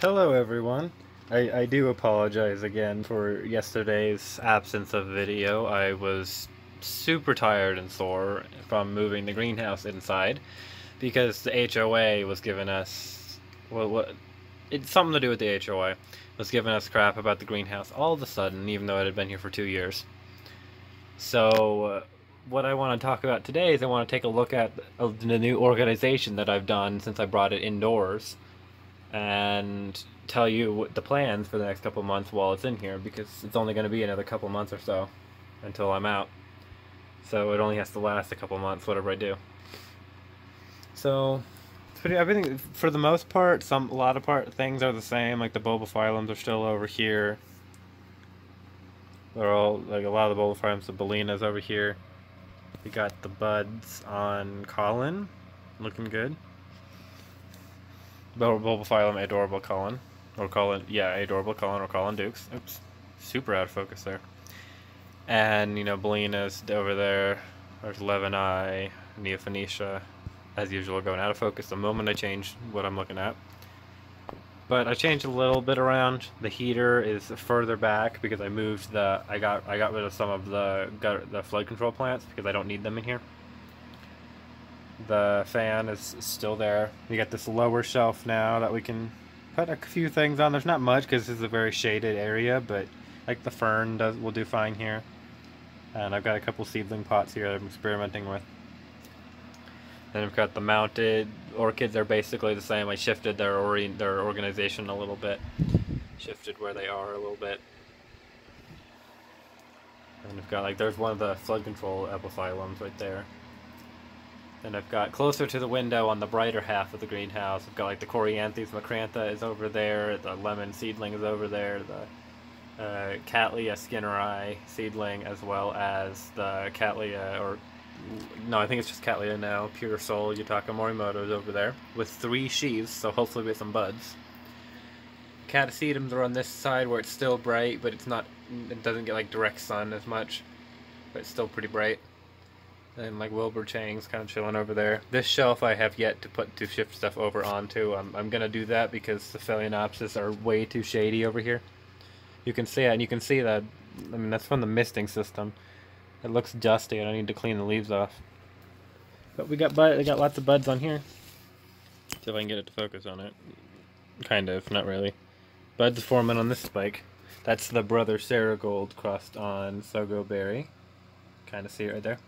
Hello everyone. I do apologize again for yesterday's absence of video. I was super tired and sore from moving the greenhouse inside because the HOA was giving us what it's something to do with the HOA was giving us crap about the greenhouse all of a sudden, even though it had been here for 2 years. So what I want to talk about today is I want to take a look at the new organization that I've done since I brought it indoors and tell you what the plans for the next couple months while it's in here, because it's only going to be another couple months or so until I'm out. So it only has to last a couple months, whatever I do. So it's pretty, everything for the most part. A lot of things are the same. Like the bulbophyllums are still over here. They're all like a lot of the bulbophyllums. The Bolinas over here. We got the buds on Colin, looking good. Bulbophyllum adorable Colin. Or Colin, yeah, adorable Colin or Colin Dukes. Oops. Super out of focus there. And, Belina's over there. There's Levini, Neophonetia, as usual, going out of focus the moment I change what I'm looking at. But I changed a little bit around. The heater is further back because I moved I got rid of some of the flood control plants because I don't need them in here. The fan is still there. We got this lower shelf now that we can put a few things on. There's not much because this is a very shaded area, but like the fern will do fine here. And I've got a couple seedling pots here that I'm experimenting with. Then I've got the mounted orchids. They're basically the same. I shifted their organization a little bit. Shifted where they are a little bit. And I've got there's one of the flood control epiphyllums right there. Then I've got closer to the window on the brighter half of the greenhouse, I've got the Coryanthes macrantha is over there, the lemon seedling is over there, the Cattleya skinneri seedling, as well as the Cattleya, or no, I think it's just Cattleya now, Pure Soul Yutaka Morimoto is over there, with 3 sheaves, so hopefully with some buds. Cataseedums are on this side where it's still bright, but it doesn't get direct sun as much, but it's still pretty bright. And Wilbur Chang's kind of chilling over there. This shelf I have yet to shift stuff over onto. I'm gonna do that because the Phalaenopsis are way too shady over here. You can see it, and you can see that. I mean, that's from the misting system. It looks dusty, and I need to clean the leaves off. But we got lots of buds on here. See if I can get it to focus on it. Kind of, not really. Buds forming on this spike. That's the Brother Saragold crossed on Sogo Berry. Kind of see it right there.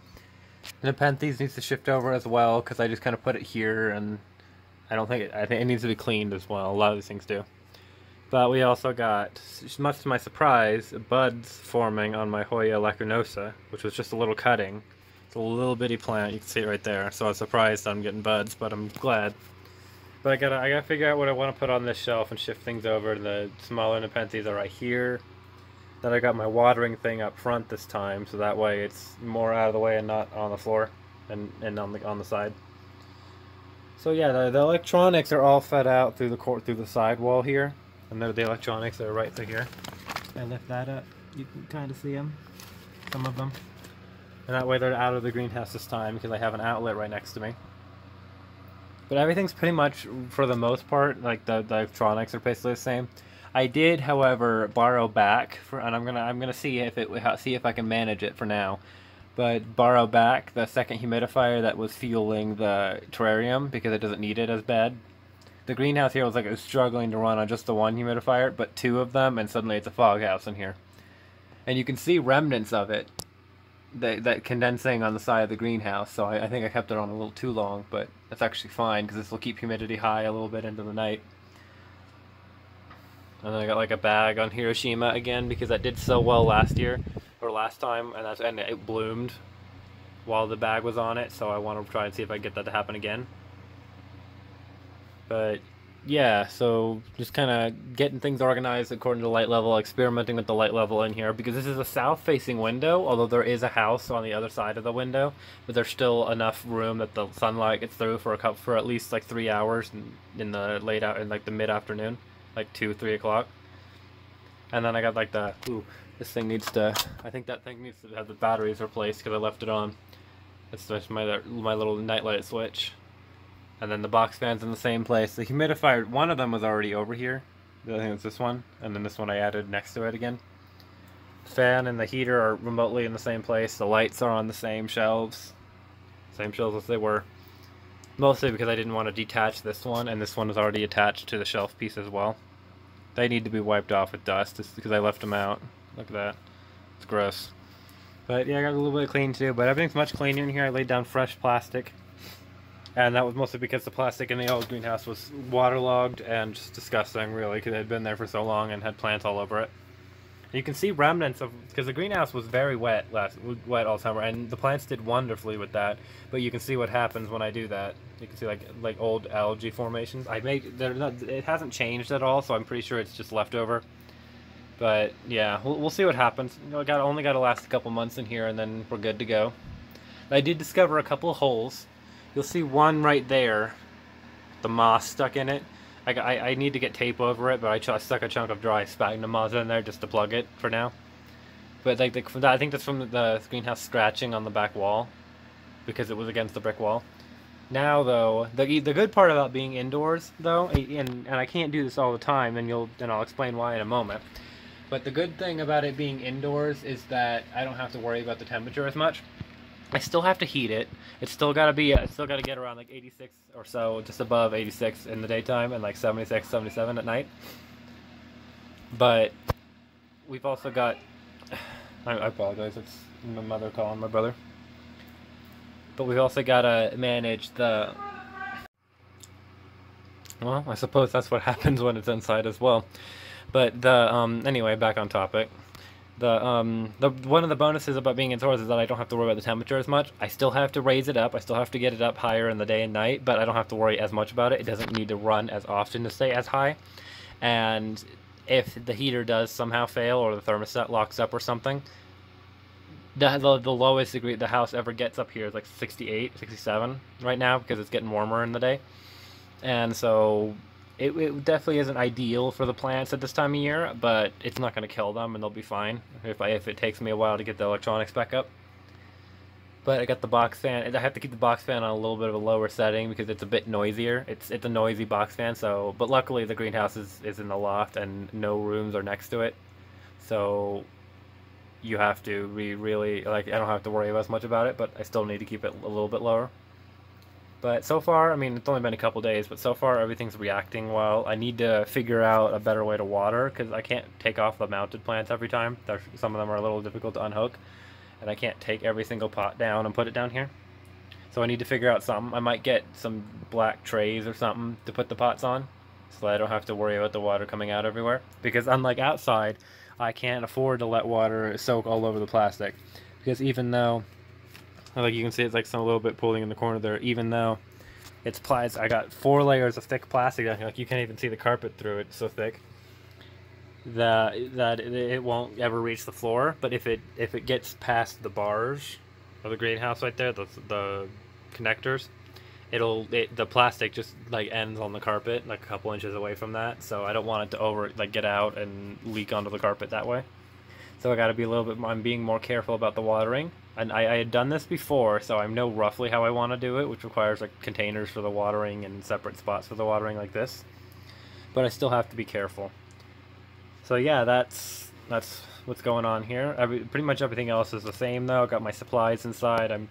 And Nepenthes needs to shift over as well because I just kind of put it here, and I think it needs to be cleaned as well. A lot of these things do. But we also got, much to my surprise, buds forming on my Hoya lacunosa, which was just a little cutting. It's a little bitty plant. You can see it right there. So I was surprised I'm getting buds, but I'm glad. But I gotta figure out what I want to put on this shelf and shift things over. The smaller Nepenthes are right here. Then I got my watering thing up front this time, so that way it's more out of the way and not on the floor and on the side. So yeah, the electronics are all fed out through the side wall here, and the electronics are right through here. I lift that up, you can kind of see them, some of them, and that way they're out of the greenhouse this time because I have an outlet right next to me. But everything's pretty much, for the most part, the electronics are basically the same. I did, however, borrow back and I'm gonna see if I can manage it for now. But borrow back the second humidifier that was fueling the terrarium because it doesn't need it as bad. The greenhouse here was struggling to run on just the one humidifier, but 2 of them, and suddenly it's a fog house in here. And you can see remnants of it, that condensing on the side of the greenhouse. So I think I kept it on a little too long, but that's actually fine because this will keep humidity high a little bit into the night. And then I got a bag on Hiroshima again because that did so well last time, and it bloomed while the bag was on it. So I want to try and see if I can get that to happen again. But yeah, so just kind of getting things organized according to light level, experimenting with the light level in here because this is a south-facing window. Although there is a house on the other side of the window, but there's still enough room that the sunlight gets through for at least 3 hours in the the mid-afternoon. 2-3 o'clock. And then I got this thing needs to, I think that thing needs to have the batteries replaced because I left it on. It's just my little nightlight switch. And then the box fan's in the same place. The humidifier, one of them was already over here. I think it's this one, and then this one I added next to it again. The fan and the heater are remotely in the same place. The lights are on the same shelves as they were. Mostly because I didn't want to detach this one, and this one is already attached to the shelf piece as well. They need to be wiped off with dust just because I left them out. Look at that. It's gross. But yeah, I got a little bit of clean too, but everything's much cleaner in here. I laid down fresh plastic. And that was mostly because the plastic in the old greenhouse was waterlogged and just disgusting, really, because it had been there for so long and had plants all over it. You can see remnants of, because the greenhouse was very wet wet all summer, and the plants did wonderfully with that. But you can see what happens when I do that. You can see like old algae formations. It hasn't changed at all, so I'm pretty sure it's just leftover. But yeah, we'll see what happens. You know, only got to last a couple months in here, and then we're good to go. I did discover a couple of holes. You'll see one right there, the moss stuck in it. I need to get tape over it, but I stuck a chunk of dry sphagnum moss in there just to plug it for now. But like I think that's from the greenhouse scratching on the back wall, because it was against the brick wall. Now though, the good part about being indoors though, and I can't do this all the time, and I'll explain why in a moment. But the good thing about it being indoors is that I don't have to worry about the temperature as much. I still have to heat it. It's still got to get around like 86 or so, just above 86 in the daytime, and like 76, 77 at night. But we've also got, I apologize, it's my mother calling my brother. But we've also got to manage well, I suppose that's what happens when it's inside as well. But anyway, back on topic. One of the bonuses about being indoors is that I don't have to worry about the temperature as much. I still have to raise it up. I still have to get it up higher in the day and night, but I don't have to worry as much about it. It doesn't need to run as often to stay as high. And if the heater does somehow fail or the thermostat locks up or something, the lowest degree the house ever gets up here is like 68, 67 right now, because it's getting warmer in the day. And so it definitely isn't ideal for the plants at this time of year, but it's not going to kill them, and they'll be fine if it takes me a while to get the electronics back up. But I got the box fan. I have to keep the box fan on a little bit of a lower setting because it's a bit noisier. It's a noisy box fan, but luckily the greenhouse is in the loft and no rooms are next to it. So you have to really, I don't have to worry as much about it, but I still need to keep it a little bit lower. But so far, I mean, it's only been a couple days, but so far everything's reacting well. I need to figure out a better way to water, because I can't take off the mounted plants every time. Some of them are a little difficult to unhook, and I can't take every single pot down and put it down here. So I need to figure out something. I might get some black trays or something to put the pots on, so that I don't have to worry about the water coming out everywhere. Because unlike outside, I can't afford to let water soak all over the plastic. Because even though, like you can see, it's like a little bit pulling in the corner there. Even though I got 4 layers of thick plastic down here. Like you can't even see the carpet through it. It's so thick that it won't ever reach the floor. But if it gets past the bars of the greenhouse right there, the connectors, the plastic just like ends on the carpet, like a couple inches away from that. So I don't want it to get out and leak onto the carpet that way. So I got to be I'm being more careful about the watering. And I had done this before, so I know roughly how I want to do it, which requires like containers for the watering and separate spots for the watering like this. But I still have to be careful. So yeah, that's what's going on here. Pretty much everything else is the same though. I've got my supplies inside. I'm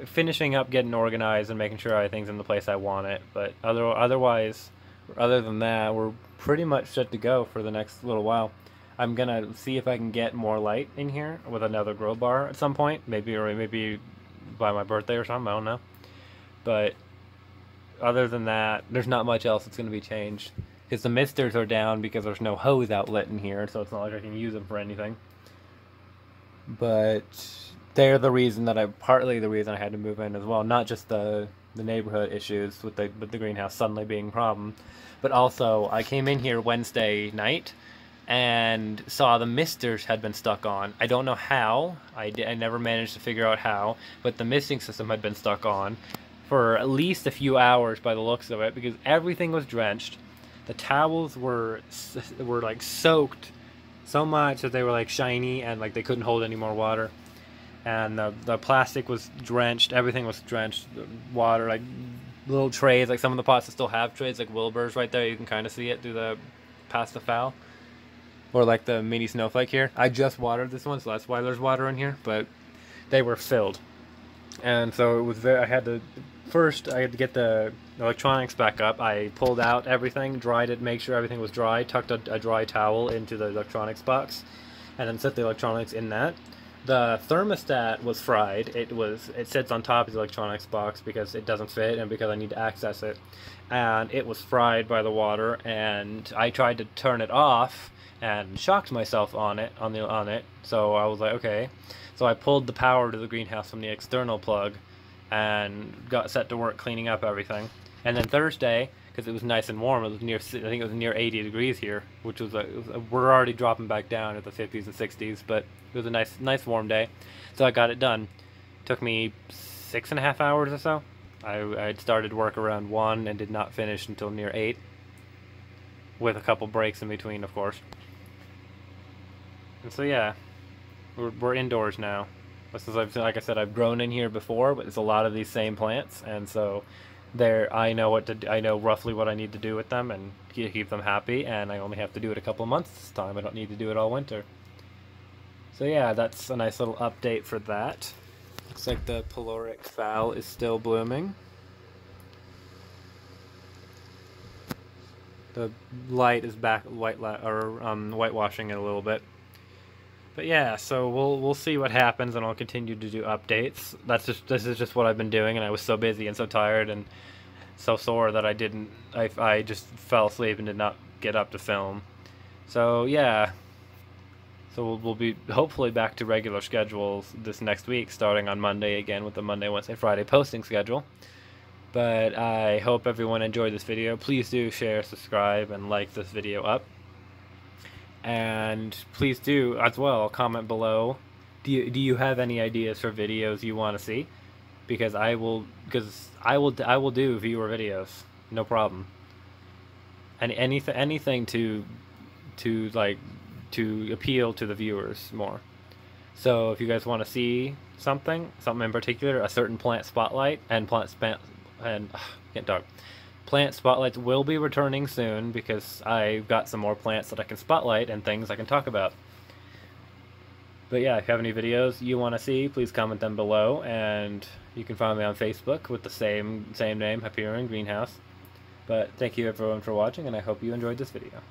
finishing up getting organized and making sure everything's in the place I want it. But other than that, we're pretty much set to go for the next little while. I'm gonna see if I can get more light in here with another grow bar at some point, maybe by my birthday or something, I don't know. But other than that, there's not much else that's gonna be changed, because the misters are down because there's no hose outlet in here, so it's not like I can use them for anything. But they're partly the reason I had to move in as well, not just the neighborhood issues with the greenhouse suddenly being a problem, but also I came in here Wednesday night and saw the misters had been stuck on. I don't know how. I never managed to figure out how, but the misting system had been stuck on for at least a few hours by the looks of it, because everything was drenched. The towels were like soaked so much that they were like shiny and like they couldn't hold any more water. And the plastic was drenched. Everything was drenched. Water, like little trays, like some of the pots that still have trays, like Wilbur's right there. You can kind of see it through past the foul. Or like the mini snowflake here. I just watered this one, so that's why there's water in here, but they were filled. And so it was very, I had to get the electronics back up. I pulled out everything, dried it, make sure everything was dry, tucked a dry towel into the electronics box, and then set the electronics in that. The thermostat was fried. It sits on top of the electronics box because it doesn't fit and because I need to access it. And it was fried by the water, and I tried to turn it off and shocked myself on it. So I was like, okay. So I pulled the power to the greenhouse from the external plug and got set to work cleaning up everything. And then Thursday, because it was nice and warm, it was near, I think it was near 80 degrees here, which was we're already dropping back down at the 50s and 60s, but it was a nice warm day. So I got it done. Took me 6.5 hours or so. I had started work around 1 and did not finish until near 8, with a couple breaks in between, of course. And so yeah, we're indoors now. Like I said, I've grown in here before, but it's a lot of these same plants, and so I know roughly what I need to do with them and keep them happy, and I only have to do it a couple of months this time. I don't need to do it all winter. So yeah, that's a nice little update for that. Looks like the Pyloric Phal is still blooming. The light is back whitewashing it a little bit. But yeah, so we'll see what happens, and I'll continue to do updates. This is just what I've been doing, and I was so busy and so tired and so sore that I just fell asleep and did not get up to film. So yeah, so we'll be hopefully back to regular schedules this next week, starting on Monday again with the Monday, Wednesday, Friday posting schedule. But I hope everyone enjoyed this video. Please do share, subscribe, and like this video up. And please do as well comment below. Do you have any ideas for videos you want to see? Because I will do viewer videos, no problem. And anything to appeal to the viewers more. So if you guys want to see something in particular, a certain plant spotlight and plant spotlights will be returning soon because I've got some more plants that I can spotlight and things I can talk about. But yeah, if you have any videos you want to see, please comment them below, and you can find me on Facebook with the same name, Hyperion Greenhouse. But thank you everyone for watching, and I hope you enjoyed this video.